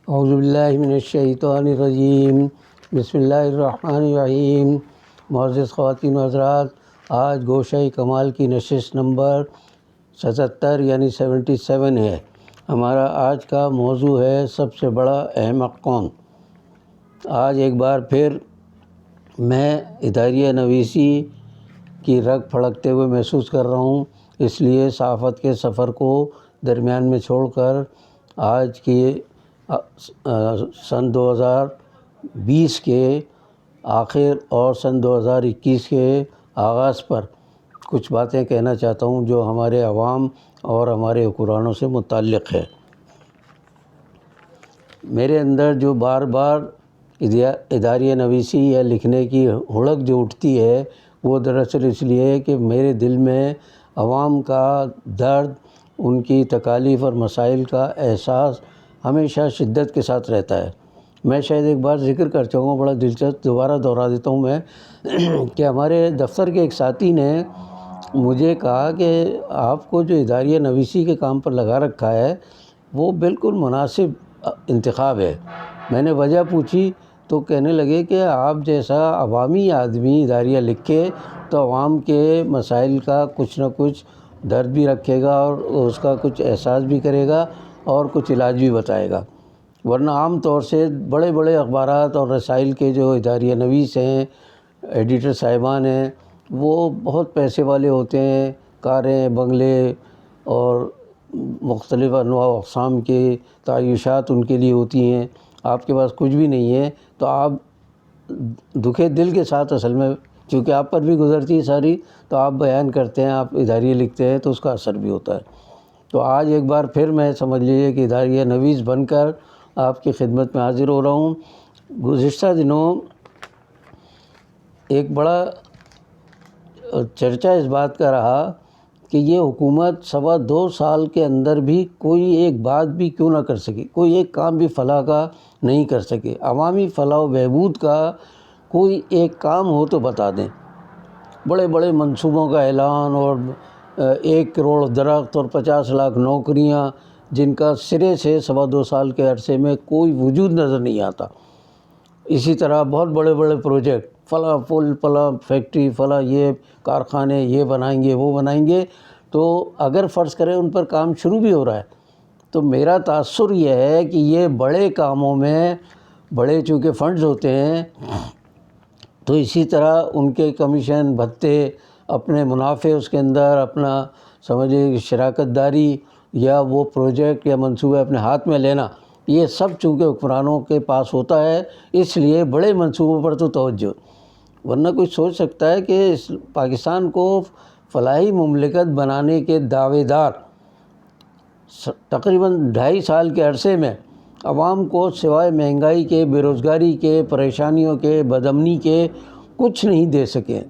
اعوذ باللہ من الشیطان الرجیم، بسم اللہ الرحمن الرحیم۔ معزز خواتین و حضرات، آج گوشہ کمال کی نشست نمبر 77 یعنی 77 ہے۔ ہمارا آج کا موضوع ہے سب سے بڑا احمق کون۔ آج ایک بار پھر میں اداریہ نویسی کی رگ پھڑکتے ہوئے محسوس کر رہا ہوں، اس لیے صحافت کے سفر کو درمیان میں چھوڑ کر آج کی سن 2020 کے آخر اور سن 2021 کے آغاز پر کچھ باتیں کہنا چاہتا ہوں جو ہمارے عوام اور ہمارے حکمرانوں سے متعلق ہے۔ میرے اندر جو بار بار اداریہ نویسی یا لکھنے کی ہڑک جو اٹھتی ہے وہ دراصل اس لیے ہے کہ میرے دل میں عوام کا درد، ان کی تکالیف اور مسائل کا احساس ہمیشہ شدت کے ساتھ رہتا ہے۔ میں شاید ایک بار ذکر کر چکا ہوں، بڑا دلچسپ، دوبارہ دہرا دیتا ہوں میں کہ ہمارے دفتر کے ایک ساتھی نے مجھے کہا کہ آپ کو جو اداریہ نویسی کے کام پر لگا رکھا ہے وہ بالکل مناسب انتخاب ہے۔ میں نے وجہ پوچھی تو کہنے لگے کہ آپ جیسا عوامی آدمی اداریہ لکھے تو عوام کے مسائل کا کچھ نہ کچھ درد بھی رکھے گا اور اس کا کچھ احساس بھی کرے گا اور کچھ علاج بھی بتائے گا، ورنہ عام طور سے بڑے بڑے اخبارات اور رسائل کے جو اداریہ نویس ہیں، ایڈیٹر صاحبان ہیں، وہ بہت پیسے والے ہوتے ہیں، کاریں، بنگلے اور مختلف انواع و اقسام کے تعیشات ان کے لیے ہوتی ہیں۔ آپ کے پاس کچھ بھی نہیں ہے تو آپ دکھے دل کے ساتھ، اصل میں چونکہ آپ پر بھی گزرتی ہے ساری، تو آپ بیان کرتے ہیں، آپ اداریہ لکھتے ہیں تو اس کا اثر بھی ہوتا ہے۔ تو آج ایک بار پھر میں سمجھ لیجیے کہ اداریہ نویس بن کر آپ کی خدمت میں حاضر ہو رہا ہوں۔ گزشتہ دنوں ایک بڑا چرچا اس بات کا رہا کہ یہ حکومت 2.25 سال کے اندر بھی کوئی ایک بات بھی کیوں نہ کر سکی، کوئی ایک کام بھی فلاح کا نہیں کر سکے۔ عوامی فلاح و بہبود کا کوئی ایک کام ہو تو بتا دیں۔ بڑے بڑے منصوبوں کا اعلان اور 1 کروڑ درخت اور 50 لاکھ نوکریاں، جن کا سرے سے 2.25 سال کے عرصے میں کوئی وجود نظر نہیں آتا۔ اسی طرح بہت بڑے بڑے پروجیکٹ، فلاں پل، فلاں فیکٹری، فلاں یہ کارخانے، یہ بنائیں گے، وہ بنائیں گے، تو اگر فرض کریں ان پر کام شروع بھی ہو رہا ہے تو میرا تاثر یہ ہے کہ یہ بڑے کاموں میں بڑے چونکہ فنڈز ہوتے ہیں تو اسی طرح ان کے کمیشن، بھتے، اپنے منافع اس کے اندر، اپنا سمجھے شراکت داری یا وہ پروجیکٹ یا منصوبے اپنے ہاتھ میں لینا، یہ سب چونکہ حکمرانوں کے پاس ہوتا ہے، اس لیے بڑے منصوبوں پر تو توجہ۔ ورنہ کوئی سوچ سکتا ہے کہ پاکستان کو فلاحی مملکت بنانے کے دعوے دار تقریباً 2.5 سال کے عرصے میں عوام کو سوائے مہنگائی کے، بے روزگاری کے، پریشانیوں کے، بدامنی کے کچھ نہیں دے سکے۔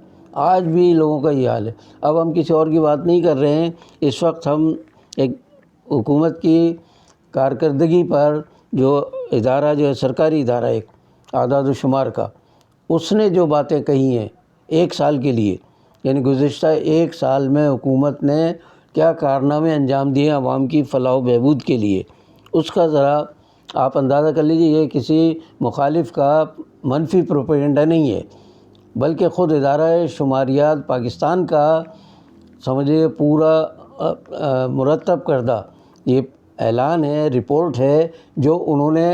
آج بھی لوگوں کا یہ حال ہے۔ اب ہم کسی اور کی بات نہیں کر رہے ہیں، اس وقت ہم ایک حکومت کی کارکردگی پر جو ادارہ جو ہے سرکاری ادارہ ایک اعداد و شمار کا، اس نے جو باتیں کہی ہیں 1 سال کے لیے، یعنی گزشتہ 1 سال میں حکومت نے کیا کارنامے انجام دیے عوام کی فلاح و بہبود کے لیے، اس کا ذرا آپ اندازہ کر لیجیے۔ یہ کسی مخالف کا منفی پروپیگنڈا نہیں ہے، بلکہ خود ادارہ شماریات پاکستان کا سمجھے پورا مرتب کردہ یہ اعلان ہے، رپورٹ ہے جو انہوں نے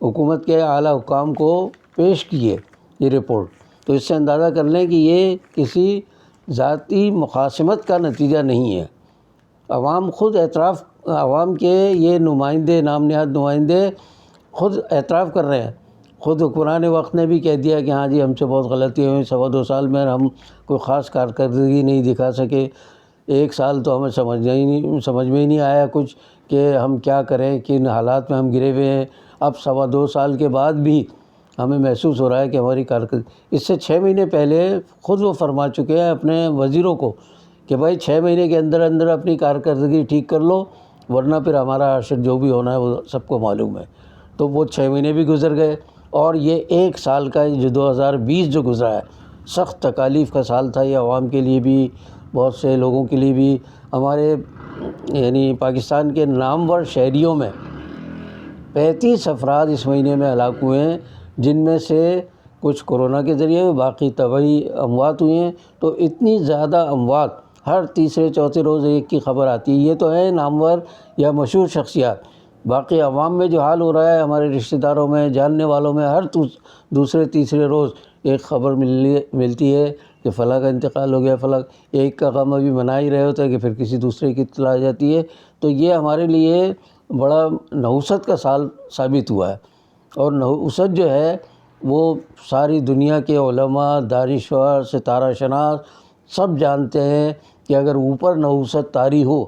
حکومت کے اعلیٰ حکام کو پیش کی ہے یہ رپورٹ۔ تو اس سے اندازہ کر لیں کہ یہ کسی ذاتی مخاصمت کا نتیجہ نہیں ہے۔ عوام خود اعتراف، عوام کے یہ نمائندے، نام نہاد نمائندے خود اعتراف کر رہے ہیں۔ خود حکمران وقت نے بھی کہہ دیا کہ ہاں جی ہم سے بہت غلطی ہوئی، 2.25 سال میں ہم کوئی خاص کارکردگی نہیں دکھا سکے۔ 1 سال تو ہمیں سمجھ میں ہی نہیں آیا کچھ کہ ہم کیا کریں، کن حالات میں ہم گرے ہوئے ہیں۔ اب 2.25 سال کے بعد بھی ہمیں محسوس ہو رہا ہے کہ ہماری کارکردگی، اس سے 6 مہینے پہلے خود وہ فرما چکے ہیں اپنے وزیروں کو کہ بھائی 6 مہینے کے اندر اندر اپنی کارکردگی ٹھیک کر لو، ورنہ پھر ہمارا حشر جو بھی ہونا ہے وہ سب کو معلوم ہے۔ تو وہ 6 مہینے بھی گزر گئے اور یہ 1 سال کا جو 2020 جو گزرا ہے، سخت تکالیف کا سال تھا یہ، عوام کے لیے بھی، بہت سے لوگوں کے لیے بھی۔ ہمارے یعنی پاکستان کے نامور شہریوں میں 35 افراد اس مہینے میں ہلاک ہوئے ہیں، جن میں سے کچھ کورونا کے ذریعے، باقی طبعی اموات ہوئی ہیں۔ تو اتنی زیادہ اموات ہر تیسرے چوتھے روز ایک کی خبر آتی ہے۔ یہ تو ہے نامور یا مشہور شخصیات، باقی عوام میں جو حال ہو رہا ہے، ہمارے رشتہ داروں میں، جاننے والوں میں، ہر دوسرے تیسرے روز ایک خبر ملتی ہے کہ فلاں کا انتقال ہو گیا، فلاں۔ ایک کا غم ابھی منا ہی رہے ہوتا ہے کہ پھر کسی دوسرے کی اطلاع آ جاتی ہے۔ تو یہ ہمارے لیے بڑا نحوست کا سال ثابت ہوا ہے، اور نحوست جو ہے وہ ساری دنیا کے علماء، دانشور، ستارہ شناس سب جانتے ہیں کہ اگر اوپر نحوست طاری ہو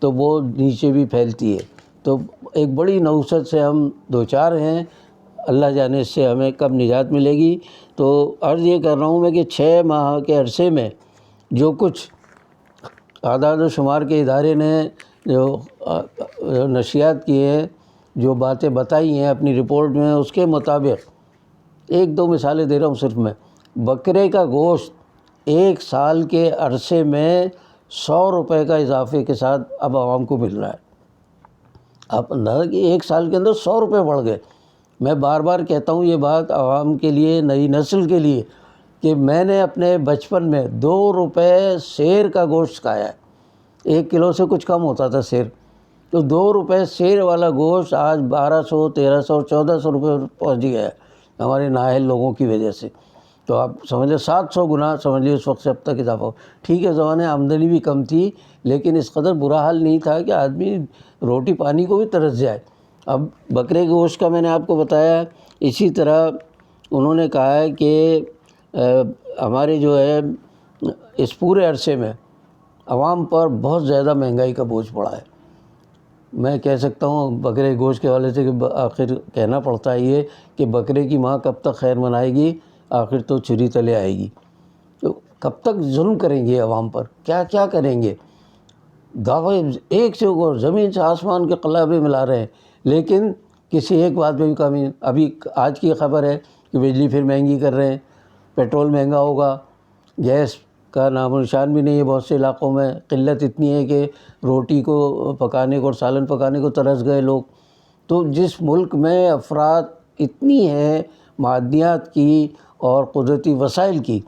تو وہ نیچے بھی پھیلتی ہے۔ تو ایک بڑی نحوست سے ہم دوچار ہیں، اللہ جانے اس سے ہمیں کب نجات ملے گی۔ تو عرض یہ کر رہا ہوں میں کہ 6 ماہ کے عرصے میں جو کچھ اعداد و شمار کے ادارے نے جو نشریات کی ہیں، جو باتیں بتائی ہیں اپنی رپورٹ میں، اس کے مطابق ایک دو مثالیں دے رہا ہوں صرف میں۔ بکرے کا گوشت 1 سال کے عرصے میں 100 روپے کا اضافے کے ساتھ اب عوام کو مل رہا ہے۔ آپ اندازہ کہ 1 سال کے اندر 100 روپے بڑھ گئے۔ میں بار بار کہتا ہوں یہ بات عوام کے لیے، نئی نسل کے لیے، کہ میں نے اپنے بچپن میں 2 روپے سیر کا گوشت کھایا ہے۔ 1 کلو سے کچھ کم ہوتا تھا سیر، تو 2 روپے سیر والا گوشت آج 1200، 1300، 1400 روپے پہنچ گیا ہے ہمارے نااہل لوگوں کی وجہ سے۔ تو آپ سمجھ لیں 700 گنا سمجھ لیے اس وقت سے اب تک اضافہ ہو۔ ٹھیک ہے زمانے آمدنی بھی کم تھی، لیکن اس قدر برا حال نہیں تھا کہ آدمی روٹی پانی کو بھی ترس جائے۔ اب بکرے کے گوشت کا میں نے آپ کو بتایا۔ اسی طرح انہوں نے کہا ہے کہ ہمارے جو ہے اس پورے عرصے میں عوام پر بہت زیادہ مہنگائی کا بوجھ پڑا ہے۔ میں کہہ سکتا ہوں بکرے کے گوشت کے حوالے سے کہ آخر کہنا پڑتا ہے یہ کہ بکرے کی ماں کب تک خیر منائے گی، آخر تو چھری تلے آئے گی۔ تو کب تک ظلم کریں گے عوام پر، کیا کیا کریں گے؟ دعوے ایک سے اوپر، زمین سے آسمان کے قلابے ملا رہے ہیں، لیکن کسی ایک بات میں بھی کمی نہیں۔ ابھی آج کی خبر ہے کہ بجلی پھر مہنگی کر رہے ہیں، پیٹرول مہنگا ہوگا، گیس کا نام و نشان بھی نہیں ہے بہت سے علاقوں میں۔ قلت اتنی ہے کہ روٹی کو پکانے کو اور سالن پکانے کو ترس گئے لوگ۔ تو جس ملک میں افراد اتنی ہیں معدنیات کی اور قدرتی وسائل کی،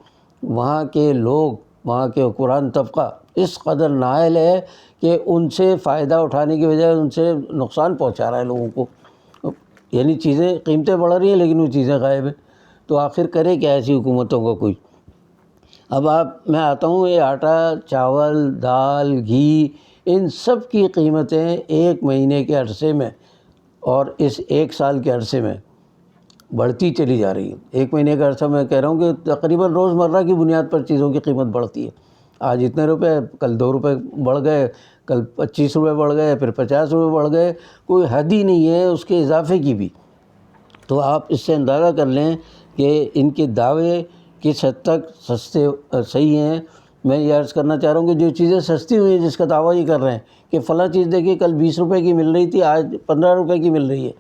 وہاں کے لوگ، وہاں کے حکمران طبقہ اس قدر نااہل ہے کہ ان سے فائدہ اٹھانے کی بجائے ان سے نقصان پہنچا رہا ہے لوگوں کو۔ یعنی چیزیں، قیمتیں بڑھ رہی ہیں لیکن وہ چیزیں غائب ہیں۔ تو آخر کرے کیا ایسی حکومتوں کا کوئی؟ اب میں آتا ہوں، یہ آٹا، چاول، دال، گھی، ان سب کی قیمتیں 1 مہینے کے عرصے میں اور اس 1 سال کے عرصے میں بڑھتی چلی جا رہی ہے۔ 1 مہینے کا عرصہ میں کہہ رہا ہوں کہ تقریباً روزمرہ کی بنیاد پر چیزوں کی قیمت بڑھتی ہے۔ آج اتنے روپے، کل 2 روپے بڑھ گئے، کل 25 روپے بڑھ گئے، پھر 50 روپے بڑھ گئے، کوئی حد ہی نہیں ہے اس کے اضافے کی بھی۔ تو آپ اس سے اندازہ کر لیں کہ ان کے دعوے کس حد تک صحیح ہیں۔ میں یہ عرض کرنا چاہ رہا ہوں کہ جو چیزیں سستی ہوئی ہیں، جس کا دعویٰ یہ کر رہے ہیں کہ فلاں چیز دیکھیے کل 20 روپے کی مل رہی تھی، آج 15 روپے کی مل رہی ہے،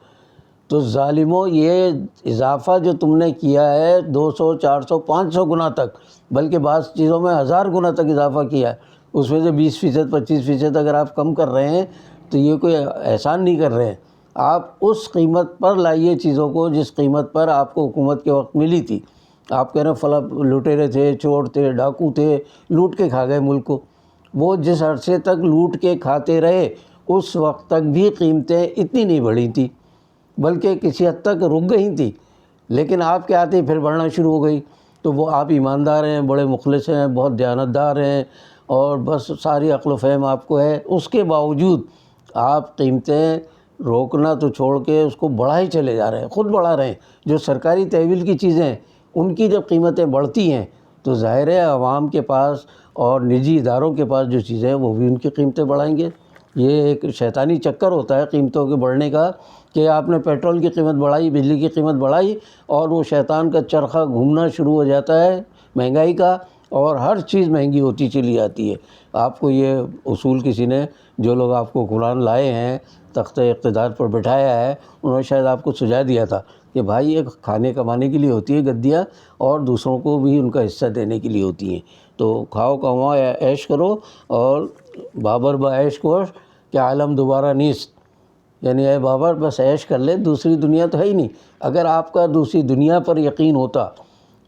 تو ظالموں یہ اضافہ جو تم نے کیا ہے 200، 400، 500 گنا تک، بلکہ بعض چیزوں میں 1000 گنا تک اضافہ کیا ہے، اس میں سے 20%، 25% اگر آپ کم کر رہے ہیں تو یہ کوئی احسان نہیں کر رہے ہیں۔ آپ اس قیمت پر لائیے چیزوں کو جس قیمت پر آپ کو حکومت کے وقت ملی تھی۔ آپ کہہ رہے ہیں فلاں لٹیرے تھے، چور تھے، ڈاکو تھے، لوٹ کے کھا گئے ملک کو۔ وہ جس عرصے تک لوٹ کے کھاتے رہے اس وقت تک بھی قیمتیں اتنی نہیں بڑھی تھیں، بلکہ کسی حد تک رک گئی تھیں، لیکن آپ کے آتے ہی پھر بڑھنا شروع ہو گئی۔ تو وہ آپ ایماندار ہیں، بڑے مخلص ہیں، بہت دیانتدار ہیں، اور بس ساری عقل و فہم آپ کو ہے، اس کے باوجود آپ قیمتیں روکنا تو چھوڑ کے اس کو بڑھا ہی چلے جا رہے ہیں، خود بڑھا رہے ہیں۔ جو سرکاری تحویل کی چیزیں ہیں ان کی جب قیمتیں بڑھتی ہیں تو ظاہر ہے عوام کے پاس اور نجی اداروں کے پاس جو چیزیں ہیں وہ بھی ان کی قیمتیں بڑھائیں گے۔ یہ ایک شیطانی چکر ہوتا ہے قیمتوں کے بڑھنے کا، کہ آپ نے پیٹرول کی قیمت بڑھائی، بجلی کی قیمت بڑھائی، اور وہ شیطان کا چرخہ گھومنا شروع ہو جاتا ہے مہنگائی کا، اور ہر چیز مہنگی ہوتی چلی جاتی ہے۔ آپ کو یہ اصول کسی نے، جو لوگ آپ کو قرآن لائے ہیں، تخت اقتدار پر بٹھایا ہے، انہوں نے شاید آپ کو سجھا دیا تھا کہ بھائی یہ کھانے کمانے کے لیے ہوتی ہے گدیاں، اور دوسروں کو بھی ان کا حصہ دینے کے لیے ہوتی ہیں۔ تو کھاؤ کماؤ عیش کرو، اور بابر با عیش کوش کہ عالم دوبارہ نیست۔ یعنی اے بابا بس عیش کر لے، دوسری دنیا تو ہے ہی نہیں۔ اگر آپ کا دوسری دنیا پر یقین ہوتا،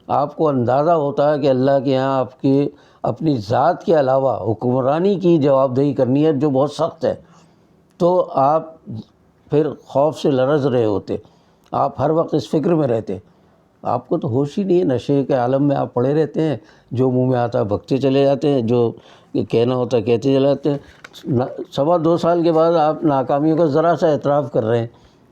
آپ کو اندازہ ہوتا کہ اللہ کے یہاں آپ کی اپنی ذات کے علاوہ حکمرانی کی جواب دہی کرنی ہے جو بہت سخت ہے، تو آپ پھر خوف سے لرز رہے ہوتے، آپ ہر وقت اس فکر میں رہتے۔ آپ کو تو ہوش ہی نہیں ہے، نشے کے عالم میں آپ پڑے رہتے ہیں، جو منہ میں آتا ہے بکتے چلے جاتے ہیں، جو کہنا ہوتا ہے کہتے چلے جاتے ہیں۔ 2.25 سال کے بعد آپ ناکامیوں کا ذرا سا اعتراف کر رہے ہیں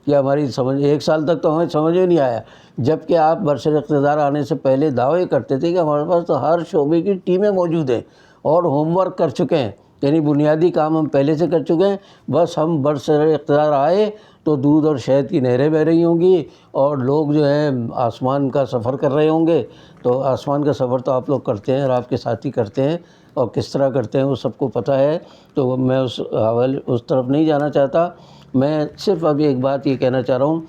کہ ہماری سمجھ، 1 سال تک تو ہمیں سمجھ میں نہیں آیا، جب کہ آپ برسر اقتدار آنے سے پہلے دعوے کرتے تھے کہ ہمارے پاس تو ہر شعبے کی ٹیمیں موجود ہیں اور ہوم ورک کر چکے ہیں، یعنی بنیادی کام ہم پہلے سے کر چکے ہیں، بس ہم برسر اقتدار آئے تو دودھ اور شہد کی نہریں بہہ رہی ہوں گی اور لوگ جو ہیں آسمان کا سفر کر رہے ہوں گے۔ تو آسمان کا سفر تو آپ لوگ کرتے ہیں اور آپ کے ساتھی کرتے ہیں، اور کس طرح کرتے ہیں وہ سب کو پتہ ہے، تو میں اس طرف نہیں جانا چاہتا۔ میں صرف ابھی ایک بات یہ کہنا چاہ رہا ہوں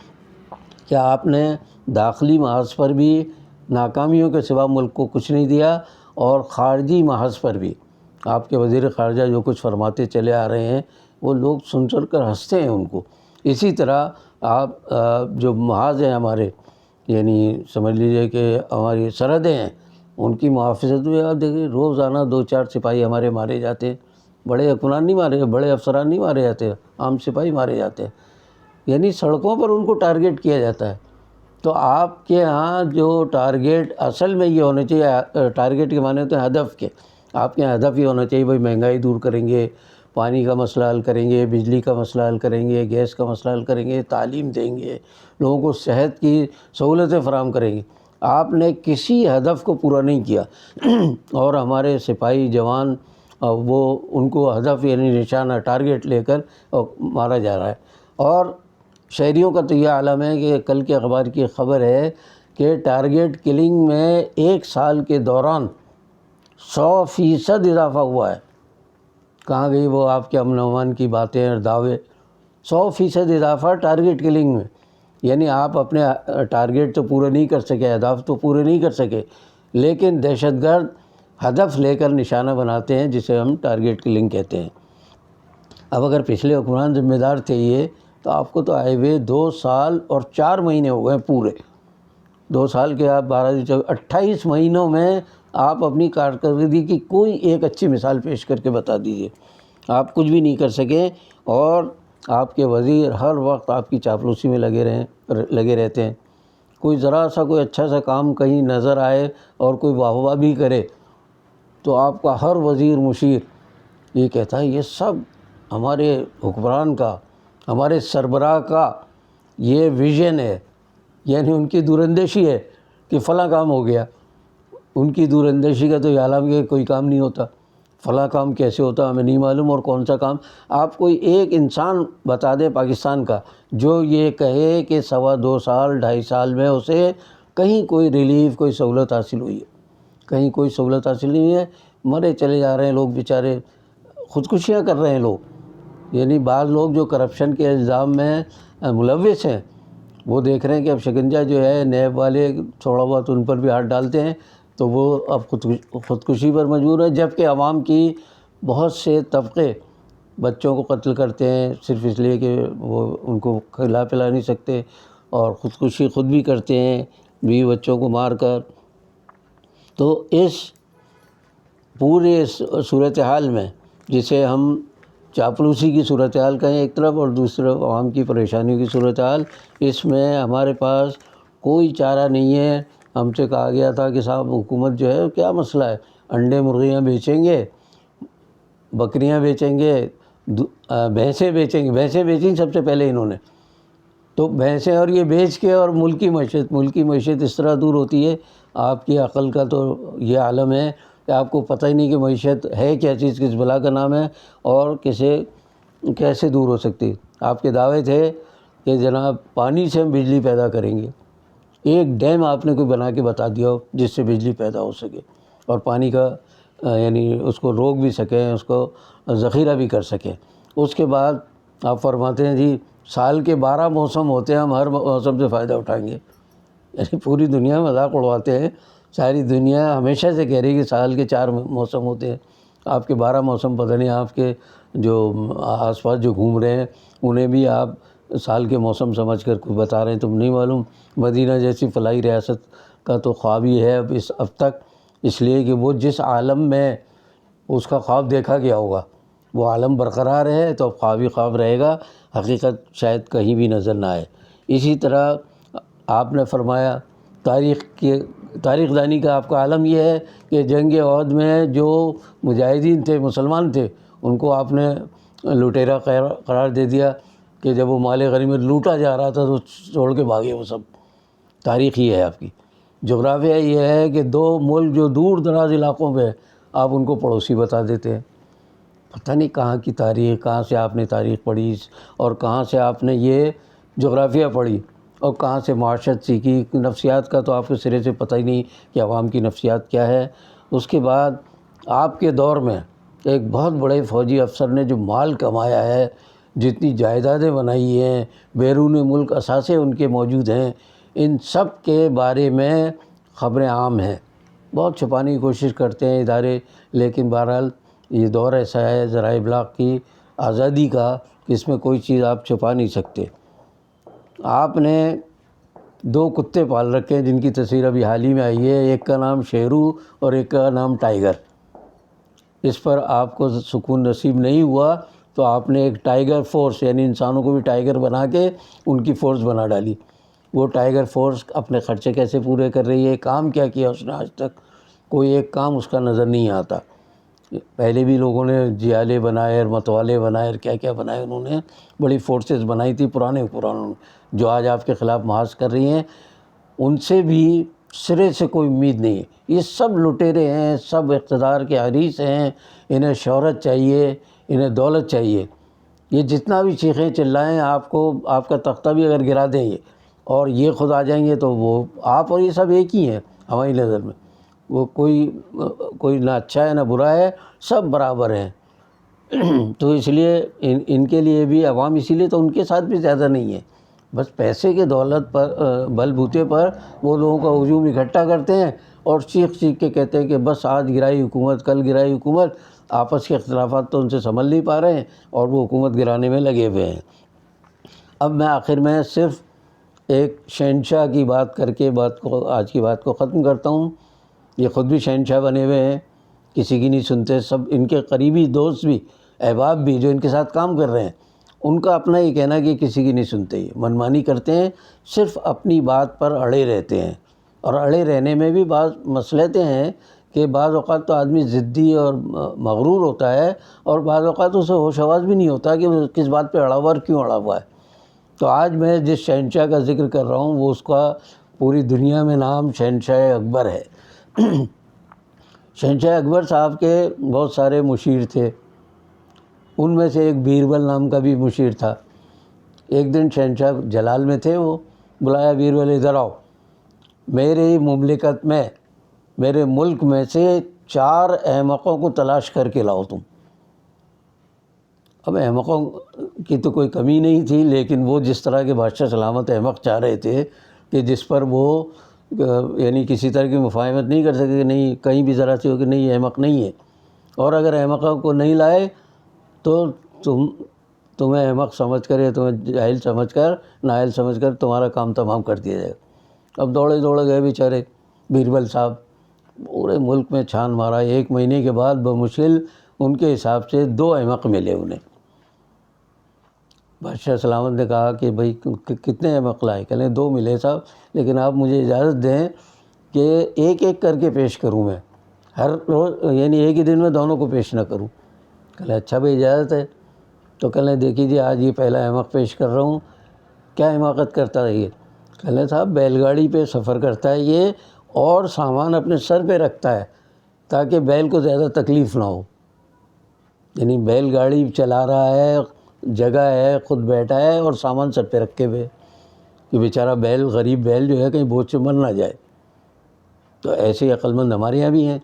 کہ آپ نے داخلی محاذ پر بھی ناکامیوں کے سوا ملک کو کچھ نہیں دیا، اور خارجی محاذ پر بھی آپ کے وزیر خارجہ جو کچھ فرماتے چلے آ رہے ہیں وہ لوگ سن کر ہنستے ہیں ان کو۔ اسی طرح آپ جو محاذ ہیں ہمارے، یعنی سمجھ لیجئے کہ ہماری سرحدیں ہیں، ان کی محافظت میں آپ دیکھیں روزانہ 2-4 سپاہی ہمارے مارے جاتے ہیں، بڑے حکمران نہیں مارے، بڑے افسران نہیں مارے جاتے، عام سپاہی مارے جاتے ہیں، یعنی سڑکوں پر ان کو ٹارگیٹ کیا جاتا ہے۔ تو آپ کے ہاں جو ٹارگیٹ اصل میں یہ ہونا چاہیے، ٹارگیٹ کے معنی ہوتے ہیں ہدف کے، آپ کے یہاں ہدف یہ ہونا چاہیے بھائی مہنگائی دور کریں گے، پانی کا مسئلہ حل کریں گے، بجلی کا مسئلہ حل کریں گے، گیس کا مسئلہ حل کریں گے، تعلیم دیں گے، لوگوں کو صحت کی سہولتیں فراہم کریں گے۔ آپ نے کسی ہدف کو پورا نہیں کیا اور ہمارے سپاہی جوان وہ ان کو ہدف یعنی نشانہ ٹارگیٹ لے کر مارا جا رہا ہے۔ اور شہریوں کا تو یہ عالم ہے کہ کل کے اخبار کی خبر ہے کہ ٹارگیٹ کلنگ میں 1 سال کے دوران 100% اضافہ ہوا ہے۔ کہاں گئی وہ آپ کے امن و امان کی باتیں اور دعوے؟ 100% اضافہ ٹارگیٹ کلنگ میں، یعنی آپ اپنے ٹارگیٹ تو پورے نہیں کر سکے، اہداف تو پورے نہیں کر سکے، لیکن دہشت گرد ہدف لے کر نشانہ بناتے ہیں جسے ہم ٹارگیٹ کلنگ کہتے ہیں۔ اب اگر پچھلے حکمران ذمہ دار تھے یہ، تو آپ کو تو آئے ہوئے 2 سال اور 4 مہینے ہو گئے پورے۔ 2 سال کے آپ 28 مہینوں میں آپ اپنی کارکردگی کی کوئی ایک اچھی مثال پیش کر کے بتا دیجئے۔ آپ کچھ بھی نہیں کر سکے، اور آپ کے وزیر ہر وقت آپ کی چاپلوسی میں لگے رہتے ہیں۔ کوئی ذرا سا کوئی اچھا سا کام کہیں نظر آئے اور کوئی واہ واہ بھی کرے تو آپ کا ہر وزیر مشیر یہ کہتا ہے یہ سب ہمارے حکمران کا، ہمارے سربراہ کا یہ ویژن ہے، یعنی ان کی دوراندیشی ہے کہ فلاں کام ہو گیا۔ ان کی دوراندیشی کا تو یہ عالم کہ کوئی کام نہیں ہوتا، فلاں کام کیسے ہوتا ہمیں نہیں معلوم، اور کون سا کام۔ آپ کوئی ایک انسان بتا دیں پاکستان کا جو یہ کہے کہ 2.25 سال 2.5 سال میں اسے کہیں کوئی ریلیف، کوئی سہولت حاصل ہوئی ہے؟ کہیں کوئی سہولت حاصل نہیں ہے، مرے چلے جا رہے ہیں لوگ بیچارے، خودکشیاں کر رہے ہیں لوگ۔ یعنی بعض لوگ جو کرپشن کے الزام میں ملوث ہیں وہ دیکھ رہے ہیں کہ اب شکنجہ جو ہے نیب والے تھوڑا بہت ان پر بھی ہاتھ ڈالتے ہیں تو وہ اب خودکشی پر مجبور ہے، جبکہ عوام کی بہت سے طبقے بچوں کو قتل کرتے ہیں صرف اس لیے کہ وہ ان کو کھلا پلا نہیں سکتے، اور خودکشی خود بھی کرتے ہیں بیوی بچوں کو مار کر۔ تو اس پورے صورتحال میں جسے ہم چاپلوسی کی صورتحال کہیں ایک طرف اور دوسری طرف عوام کی پریشانیوں کی صورتحال، اس میں ہمارے پاس کوئی چارہ نہیں ہے۔ ہم سے کہا گیا تھا کہ صاحب حکومت جو ہے کیا مسئلہ ہے، انڈے مرغیاں بیچیں گے، بکریاں بیچیں گے، بھینسیں بیچیں گے۔ بھینسیں بیچیں سب سے پہلے انہوں نے، تو بھینسیں اور یہ بیچ کے، اور ملکی معیشت اس طرح دور ہوتی ہے۔ آپ کی عقل کا تو یہ عالم ہے کہ آپ کو پتہ ہی نہیں کہ معیشت ہے کیا چیز، کس بلا کا نام ہے، اور کیسے دور ہو سکتی ہے۔ آپ کے دعوے تھے کہ جناب پانی سے ہم بجلی پیدا کریں گے، ایک ڈیم آپ نے کوئی بنا کے بتا دیا ہو جس سے بجلی پیدا ہو سکے اور پانی کا یعنی اس کو روک بھی سکیں، اس کو ذخیرہ بھی کر سکیں۔ اس کے بعد آپ فرماتے ہیں جی سال کے 12 موسم ہوتے ہیں، ہم ہر موسم سے فائدہ اٹھائیں گے۔ یعنی پوری دنیا میں مذاق اڑواتے ہیں، ساری دنیا ہمیشہ سے کہہ رہی ہے کہ سال کے 4 موسم ہوتے ہیں، آپ کے 12 موسم پتہ نہیں آپ کے جو آس پاس جو گھوم رہے ہیں انہیں بھی آپ سال کے موسم سمجھ کر کوئی بتا رہے ہیں، تم نہیں معلوم۔ مدینہ جیسی فلاحی ریاست کا تو خواب ہی ہے اب تک، اس لیے کہ وہ جس عالم میں اس کا خواب دیکھا گیا ہوگا وہ عالم برقرار ہے تو اب خواب ہی خواب رہے گا، حقیقت شاید کہیں بھی نظر نہ آئے۔ اسی طرح آپ نے فرمایا تاریخ دانی کا آپ کا عالم یہ ہے کہ جنگ احد میں جو مجاہدین تھے، مسلمان تھے، ان کو آپ نے لٹیرا قرار دے دیا کہ جب وہ مال غنیمت لوٹا جا رہا تھا تو چھوڑ کے بھاگے وہ سب۔ تاریخ یہ ہے آپ کی، جغرافیہ یہ ہے کہ دو ملک جو دور دراز علاقوں پہ آپ ان کو پڑوسی بتا دیتے ہیں۔ پتہ نہیں کہاں کی تاریخ، کہاں سے آپ نے تاریخ پڑھی اور کہاں سے آپ نے یہ جغرافیہ پڑھی اور کہاں سے معاشرت سیکھی۔ نفسیات کا تو آپ کے سرے سے پتہ ہی نہیں کہ عوام کی نفسیات کیا ہے۔ اس کے بعد آپ کے دور میں ایک بہت بڑے فوجی افسر نے جو مال کمایا ہے، جتنی جائیدادیں بنائی ہیں، بیرون ملک اثاثے ان کے موجود ہیں، ان سب کے بارے میں خبریں عام ہیں۔ بہت چھپانے کی کوشش کرتے ہیں ادارے، لیکن بہرحال یہ دور ایسا ہے ذرائع ابلاغ کی آزادی کا کہ اس میں کوئی چیز آپ چھپا نہیں سکتے۔ آپ نے 2 کتے پال رکھے ہیں جن کی تصویر ابھی حال ہی میں آئی ہے، ایک کا نام شیرو اور ایک کا نام ٹائیگر۔ اس پر آپ کو سکون نصیب نہیں ہوا تو آپ نے ایک ٹائیگر فورس، یعنی انسانوں کو بھی ٹائیگر بنا کے ان کی فورس بنا ڈالی۔ وہ ٹائیگر فورس اپنے خرچے کیسے پورے کر رہی ہے، کام کیا کیا اس نے، آج تک کوئی ایک کام اس کا نظر نہیں آتا۔ پہلے بھی لوگوں نے جیالے بنائے اور متوالے بنائے اور کیا کیا بنائے، انہوں نے بڑی فورسز بنائی تھی پرانوں جو آج آپ کے خلاف محاذ کر رہی ہیں، ان سے بھی سرے سے کوئی امید نہیں ہے۔ یہ سب لٹیرے ہیں، سب اقتدار کے حریص ہیں، انہیں شہرت چاہیے، انہیں دولت چاہیے۔ یہ جتنا بھی چیخیں چلائیں، آپ کا تختہ بھی اگر گرا دیں یہ اور یہ خود آ جائیں گے تو وہ آپ اور یہ سب ایک ہی ہیں ہماری نظر میں۔ وہ کوئی نہ اچھا ہے نہ برا ہے، سب برابر ہیں۔ تو اس لیے ان کے لیے بھی عوام اسی لیے تو ان کے ساتھ بھی زیادہ نہیں ہے، بس پیسے کے دولت پر بل بوتے پر وہ لوگوں کا ہجوم اکٹھا کرتے ہیں اور چیخ کے کہتے ہیں کہ بس آج گرائی حکومت، کل گرائی حکومت۔ آپس کے اختلافات تو ان سے سنبھل نہیں پا رہے ہیں اور وہ حکومت گرانے میں لگے ہوئے ہیں۔ اب میں آخر میں صرف ایک شہنشاہ کی بات کر کے آج کی بات کو ختم کرتا ہوں۔ یہ خود بھی شہنشاہ بنے ہوئے ہیں، کسی کی نہیں سنتے، سب ان کے قریبی دوست بھی، احباب بھی جو ان کے ساتھ کام کر رہے ہیں، ان کا اپنا یہ کہنا کہ کسی کی نہیں سنتے، یہ منمانی کرتے ہیں، صرف اپنی بات پر اڑے رہتے ہیں۔ اور اڑے رہنے میں بھی بعض مصلحتیں ہیں کہ بعض اوقات تو آدمی ضدی اور مغرور ہوتا ہے اور بعض اوقات اسے ہوش حواس بھی نہیں ہوتا کہ وہ کس بات پہ اڑا ہوا اور کیوں اڑا ہوا ہے۔ تو آج میں جس شہنشاہ کا ذکر کر رہا ہوں وہ اس کا پوری دنیا میں نام شہنشاہ اکبر ہے۔ شہنشاہ اکبر صاحب کے بہت سارے مشیر تھے، ان میں سے ایک بیربل نام کا بھی مشیر تھا۔ ایک دن شہنشاہ جلال میں تھے، وہ بلایا بیربل ادھر آؤ، میری مملکت میں، میرے ملک میں سے 4 احمقوں کو تلاش کر کے لاؤ تم۔ اب احمقوں کی تو کوئی کمی نہیں تھی، لیکن وہ جس طرح کے بادشاہ سلامت احمق چاہ رہے تھے کہ جس پر وہ یعنی کسی طرح کی مفاہمت نہیں کر سکے کہ نہیں کہیں بھی ذرا سی ہو کہ نہیں یہ احمق نہیں ہے، اور اگر احمقوں کو نہیں لائے تو تمہیں احمق سمجھ کر یا تمہیں جاہل سمجھ کر، نااہل سمجھ کر تمہارا کام تمام کر دیا جائے گا۔ اب دوڑے گئے بیچارے بیربل صاحب، پورے ملک میں چھان مارا، 1 مہینے کے بعد بمشکل ان کے حساب سے 2 احمق ملے انہیں۔ بادشاہ سلامت نے کہا کہ بھئی کتنے احمق لائے؟ کہنے 2 ملے صاحب، لیکن آپ مجھے اجازت دیں کہ ایک ایک کر کے پیش کروں، میں ہر روز یعنی ایک ہی دن میں دونوں کو پیش نہ کروں۔ کہنے اچھا بھئی اجازت ہے۔ تو کہنے دیکھیے آج یہ پہلا احمق پیش کر رہا ہوں، کیا حماقت کرتا ہے یہ؟ کہنے صاحب بیل گاڑی پہ سفر کرتا ہے یہ اور سامان اپنے سر پہ رکھتا ہے تاکہ بیل کو زیادہ تکلیف نہ ہو، یعنی بیل گاڑی چلا رہا ہے، جگہ ہے، خود بیٹھا ہے اور سامان سر پہ رکھے ہوئے کہ بیچارہ بیل، غریب بیل جو ہے کہیں بوجھ سے مر نہ جائے۔ تو ایسے عقل مند ہمارے یہاں بھی ہیں۔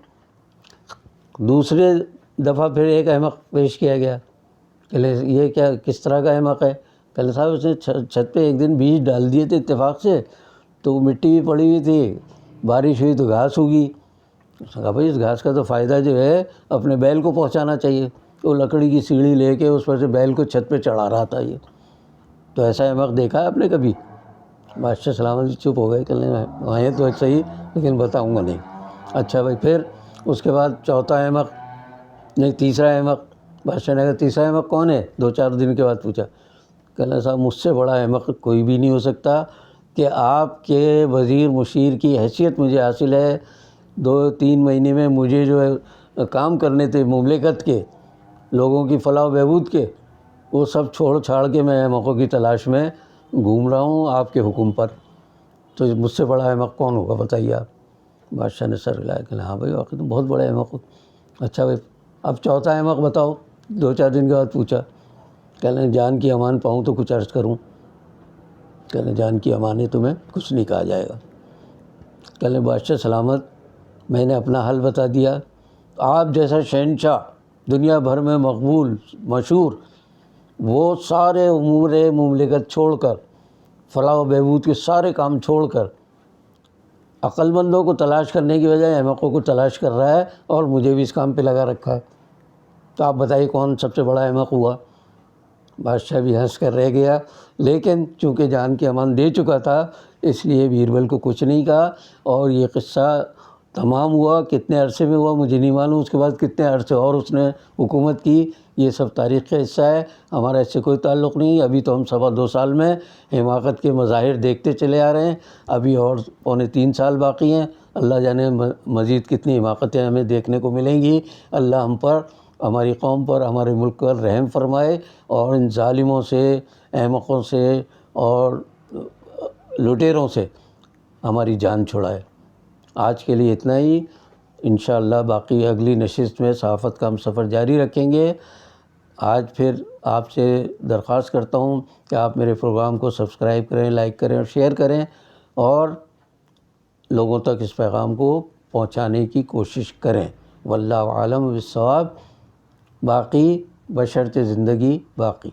دوسرے دفعہ پھر ایک احمق پیش کیا گیا، کہ یہ کیا کس طرح کا احمق ہے؟ کہنے صاحب اس نے چھت پہ ایک دن بیج ڈال دیے تھے اتفاق سے، تو وہ مٹی بھی پڑی ہوئی تھی، بارش ہوئی تو گھاس ہوگی، اس نے کہا بھائی اس گھاس کا تو فائدہ جو ہے اپنے بیل کو پہنچانا چاہیے. وہ لکڑی کی سیڑھی لے کے اس پر سے بیل کو چھت پہ چڑھا رہا تھا. یہ تو ایسا احمق دیکھا ہے آپ نے کبھی؟ بادشاہ سلامت چپ ہو گئے کہ وہاں یہ تو صحیح لیکن بتاؤں گا نہیں. اچھا بھائی پھر اس کے بعد چوتھا احمق نہیں تیسرا احمق. بادشاہ نے کہا تیسرا احمق کون ہے؟ 2-4 دن کے بعد پوچھا. کہنا صاحب مجھ سے بڑا احمق کوئی بھی نہیں ہو سکتا کہ آپ کے وزیر مشیر کی حیثیت مجھے حاصل ہے. 2-3 مہینے میں مجھے جو ہے کام کرنے تھے مملکت کے، لوگوں کی فلاح و بہبود کے، وہ سب چھوڑ چھاڑ کے میں احمقوں کی تلاش میں گھوم رہا ہوں آپ کے حکم پر. تو مجھ سے بڑا احمق کون ہوگا بتائیے آپ؟ بادشاہ نے سر ہلایا کہ ہاں بھائی واقعی تم بہت بڑے احمق ہو. اچھا بھائی اب چوتھا احمق بتاؤ. 2-4 دن کے بعد پوچھا. کہنے جان کی امان پاؤں تو کچھ عرض کروں. کہنے جان کی امان ہے تمہیں کچھ نہیں کہا جائے گا. کہنے بادشاہ سلامت میں نے اپنا حل بتا دیا. آپ جیسا شہنشاہ دنیا بھر میں مقبول مشہور، وہ سارے امور مملکت چھوڑ کر، فلاح و بہبود کے سارے کام چھوڑ کر عقل مندوں کو تلاش کرنے کی بجائے احمقوں کو تلاش کر رہا ہے اور مجھے بھی اس کام پہ لگا رکھا ہے. تو آپ بتائیے کون سب سے بڑا احمق ہوا؟ بادشاہ بھی ہنس کر رہ گیا، لیکن چونکہ جان کی امان دے چکا تھا اس لیے بیربل کو کچھ نہیں کہا. اور یہ قصہ تمام ہوا. کتنے عرصے میں ہوا مجھے نہیں معلوم، اس کے بعد کتنے عرصے اور اس نے حکومت کی، یہ سب تاریخ کا حصہ ہے. ہمارا اس سے کوئی تعلق نہیں. ابھی تو ہم 2.25 سال میں حماقت کے مظاہر دیکھتے چلے آ رہے ہیں. ابھی اور 2.25 سال باقی ہیں. اللہ جانے مزید کتنی حماقتیں ہمیں دیکھنے کو ملیں گی. اللہ ہم پر، ہماری قوم پر، ہمارے ملک پر رحم فرمائے اور ان ظالموں سے، احمقوں سے اور لٹیروں سے ہماری جان چھڑائے. آج کے لیے اتنا ہی. انشاءاللہ باقی اگلی نشست میں صحافت کا ہم سفر جاری رکھیں گے. آج پھر آپ سے درخواست کرتا ہوں کہ آپ میرے پروگرام کو سبسکرائب کریں، لائک کریں اور شیئر کریں اور لوگوں تک اس پیغام کو پہنچانے کی کوشش کریں. واللہ عالم بالصواب. باقی بشرط زندگی باقی.